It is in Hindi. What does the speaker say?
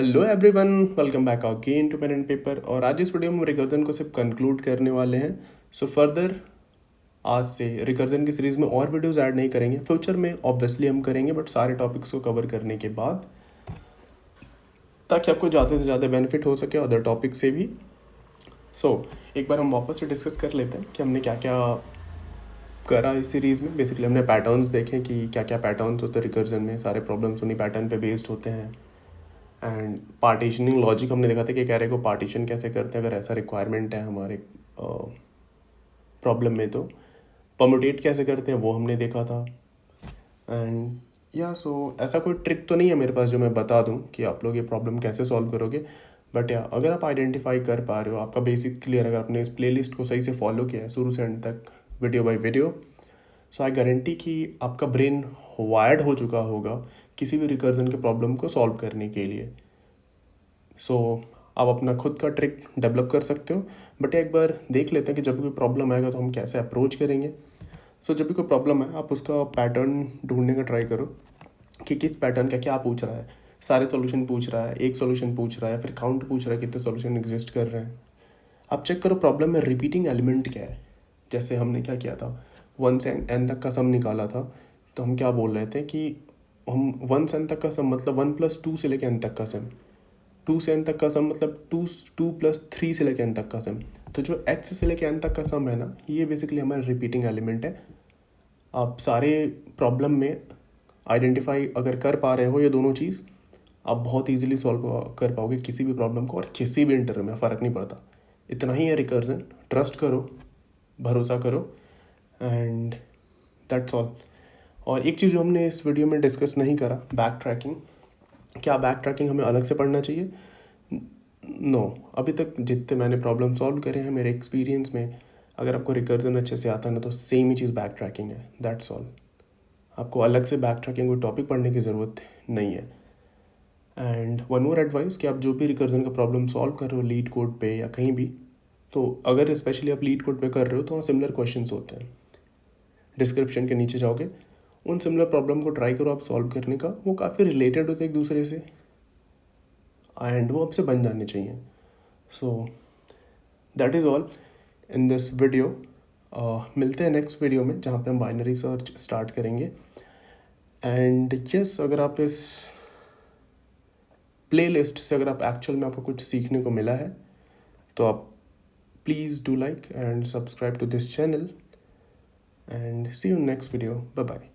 Hello everyone, welcome back again to pen and paper. और आज इस वीडियो में रिकर्जन को सिर्फ कंक्लूड करने वाले हैं। सो फर्दर आज से रिकर्जन की सीरीज़ में और वीडियोस ऐड नहीं करेंगे। फ्यूचर में ऑब्वियसली हम करेंगे, बट सारे टॉपिक्स को कवर करने के बाद, ताकि आपको ज़्यादा से ज़्यादा बेनिफिट हो सके अदर टॉपिक से भी। एक बार हम वापस से डिस्कस कर लेते हैं कि हमने क्या क्या करा इस सीरीज़ में। बेसिकली हमने पैटर्न्स देखे कि क्या क्या पैटर्न्स होते हैं रिकर्जन में, सारे प्रॉब्लम्स उन्हीं पैटर्न पे बेस्ड होते हैं। एंड पार्टीशनिंग लॉजिक हमने देखा था कि कैरे को पार्टीशन कैसे करते हैं अगर ऐसा रिक्वायरमेंट है हमारे प्रॉब्लम में। तो परम्यूटेट कैसे करते हैं वो हमने देखा था। एंड ऐसा कोई ट्रिक तो नहीं है मेरे पास जो मैं बता दूं कि आप लोग ये प्रॉब्लम कैसे सॉल्व करोगे। बट अगर आप आइडेंटिफाई कर पा रहे हो, आपका बेसिक क्लियर, अगर आपने इस प्लेलिस्ट को सही से फॉलो किया है शुरू से एंड तक, video by video, so I guarantee कि आपका ब्रेन वायर्ड हो चुका होगा किसी भी रिकर्जन के प्रॉब्लम को सॉल्व करने के लिए। आप अपना खुद का ट्रिक डेवलप कर सकते हो। बट एक बार देख लेते हैं कि जब कोई प्रॉब्लम आएगा तो हम कैसे अप्रोच करेंगे। जब भी कोई प्रॉब्लम है, आप उसका पैटर्न ढूंढने का ट्राई करो कि किस पैटर्न का क्या पूछ रहा है। सारे सॉल्यूशन पूछ रहा है, एक सॉल्यूशन पूछ रहा है, फिर काउंट पूछ रहा है कितने सॉल्यूशन एग्जिस्ट कर रहे हैं। आप चेक करो प्रॉब्लम में रिपीटिंग एलिमेंट क्या है। जैसे हमने क्या किया था, 1 से n तक का सम निकाला था। तो हम क्या बोल रहे थे कि हम 1 से n तक का सम मतलब 1+2 से लेकर n तक का सम, 2 से n तक का सम मतलब 2+3 से लेकर n तक का सम। तो जो x से लेकर n तक का सम है ना, ये बेसिकली हमारा रिपीटिंग एलिमेंट है। आप सारे प्रॉब्लम में आइडेंटिफाई अगर कर पा रहे हो ये दोनों चीज़, आप बहुत इजीली सॉल्व कर पाओगे किसी भी प्रॉब्लम को, और किसी भी इंटरव्यू में फ़र्क नहीं पड़ता। इतना ही है रिकर्जन। ट्रस्ट करो, भरोसा करो, एंड दैट्स ऑल। और एक चीज़ जो हमने इस वीडियो में डिस्कस नहीं करा, बैक ट्रैकिंग। क्या बैक ट्रैकिंग हमें अलग से पढ़ना चाहिए? नो। अभी तक जितने मैंने प्रॉब्लम सॉल्व करे हैं मेरे एक्सपीरियंस में, अगर आपको रिकर्जन अच्छे से आता है ना, तो सेम ही चीज़ बैक ट्रैकिंग है। That's all. आपको अलग से बैक ट्रैकिंग कोई टॉपिक पढ़ने की ज़रूरत नहीं है। एंड वन मोर एडवाइस कि आप जो भी रिकर्जन का प्रॉब्लम सॉल्व कर रहे हो लीड कोड पे या कहीं भी, तो अगर स्पेशली आप लीड कोड पे कर रहे हो तो वहाँ सिमिलर क्वेश्चंस होते हैं। डिस्क्रिप्शन के नीचे जाओगे, उन सिमिलर प्रॉब्लम को ट्राई करो आप सॉल्व करने का। वो काफ़ी रिलेटेड होते हैं एक दूसरे से, एंड वो आपसे बन जाने चाहिए। So that is all in this video. मिलते हैं नेक्स्ट वीडियो में, जहाँ पे हम बाइनरी सर्च स्टार्ट करेंगे। एंड यस, अगर आप इस प्लेलिस्ट से अगर आप एक्चुअल में आपको कुछ सीखने को मिला है, तो आप please do like and subscribe to this channel, and see you next video. Bye bye.